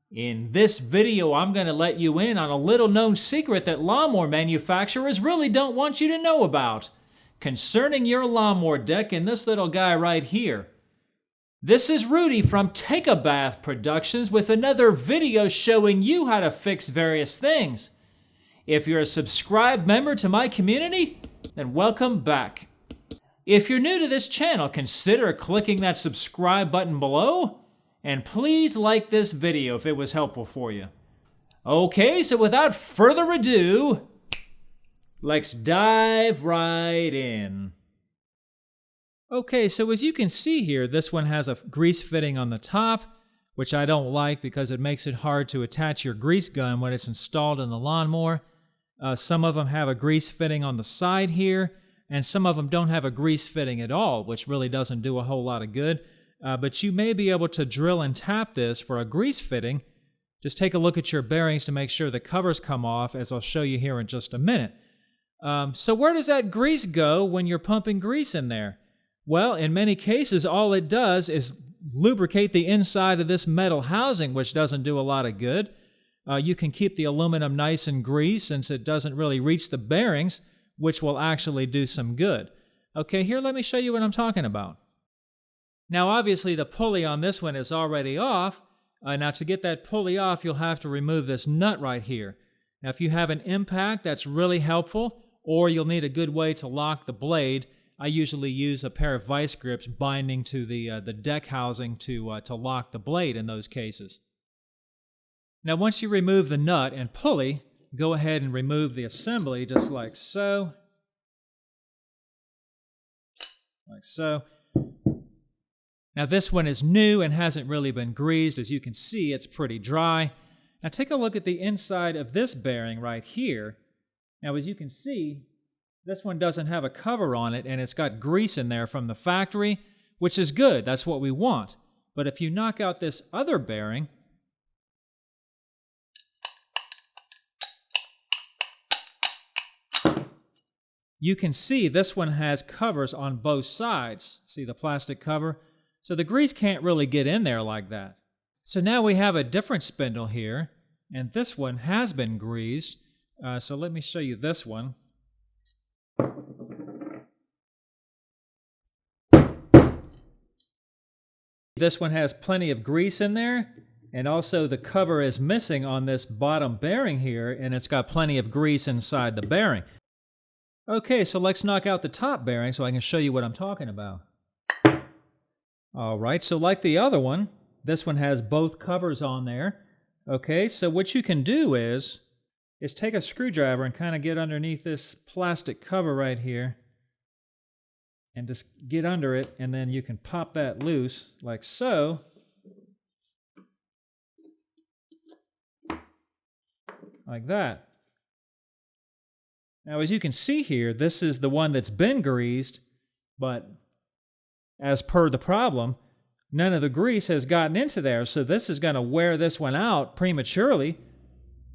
In this video, I'm going to let you in on a little known secret that lawnmower manufacturers really don't want you to know about concerning your lawnmower deck and this little guy right here. This is Rudy from Take a Bath Productions with another video showing you how to fix various things. If you're a subscribed member to my community, then welcome back. If you're new to this channel, consider clicking that subscribe button below. And please like this video if it was helpful for you. Okay, so without further ado, let's dive right in. Okay, so as you can see here, this one has a grease fitting on the top, which I don't like because it makes it hard to attach your grease gun when it's installed in the lawnmower. Some of them have a grease fitting on the side here, and some of them don't have a grease fitting at all, which really doesn't do a whole lot of good. But you may be able to drill and tap this for a grease fitting. Just take a look at your bearings to make sure the covers come off, as I'll show you here in just a minute. So where does that grease go when you're pumping grease in there? Well, in many cases, all it does is lubricate the inside of this metal housing, which doesn't do a lot of good. You can keep the aluminum nice and greased since it doesn't really reach the bearings, which will actually do some good. Okay, here, let me show you what I'm talking about. Now, obviously, the pulley on this one is already off. Now, to get that pulley off, you'll have to remove this nut right here. Now, if you have an impact, that's really helpful, or you'll need a good way to lock the blade. I usually use a pair of vice grips binding to the deck housing to lock the blade in those cases. Now, once you remove the nut and pulley, go ahead and remove the assembly just like so. Like so. Now this one is new and hasn't really been greased. As you can see, it's pretty dry. Now take a look at the inside of this bearing right here. Now as you can see, this one doesn't have a cover on it and it's got grease in there from the factory, which is good. That's what we want. But if you knock out this other bearing, you can see this one has covers on both sides. See the plastic cover? So the grease can't really get in there like that. So now we have a different spindle here, and this one has been greased. So let me show you this one. This one has plenty of grease in there, and also the cover is missing on this bottom bearing here, and it's got plenty of grease inside the bearing. Okay, so let's knock out the top bearing so I can show you what I'm talking about. All right, so like the other one, this one has both covers on there. Okay, so what you can do is take a screwdriver and kind of get underneath this plastic cover right here and just get under it, and then you can pop that loose like so. Like that. Now as you can see here, this is the one that's been greased, but as per the problem, none of the grease has gotten into there, so this is going to wear this one out prematurely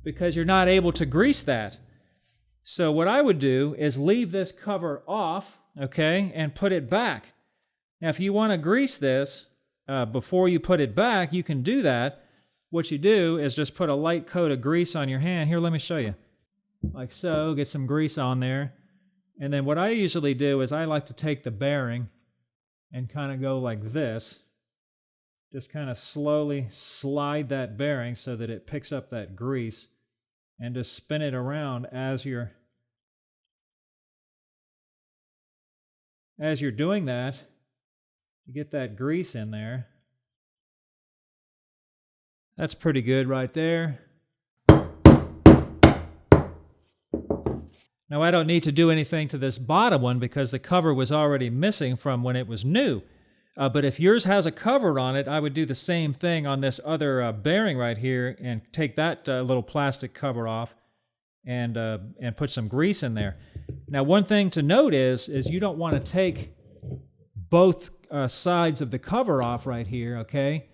because you're not able to grease that. So what I would do is leave this cover off, okay, and put it back. Now if you want to grease this before you put it back, you can do that. What you do is just put a light coat of grease on your hand. Here, let me show you. Like so, get some grease on there. And then what I usually do is I like to take the bearing and kind of go like this. Just kind of slowly slide that bearing so that it picks up that grease, and just spin it around as you're doing that to get that grease in there. That's pretty good right there. Now, I don't need to do anything to this bottom one because the cover was already missing from when it was new. But if yours has a cover on it, I would do the same thing on this other bearing right here and take that little plastic cover off and put some grease in there. Now, one thing to note is you don't want to take both sides of the cover off right here, okay?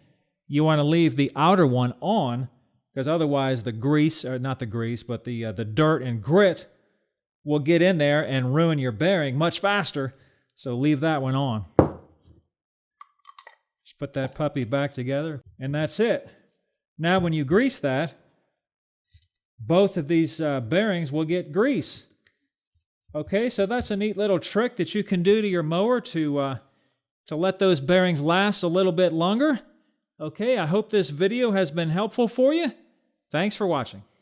You want to leave the outer one on because otherwise the grease, or not the grease, but the dirt and grit will get in there and ruin your bearing much faster, so leave that one on. Just put that puppy back together, and that's it. Now when you grease that, both of these bearings will get grease. Okay, so that's a neat little trick that you can do to your mower to let those bearings last a little bit longer. Okay, I hope this video has been helpful for you. Thanks for watching.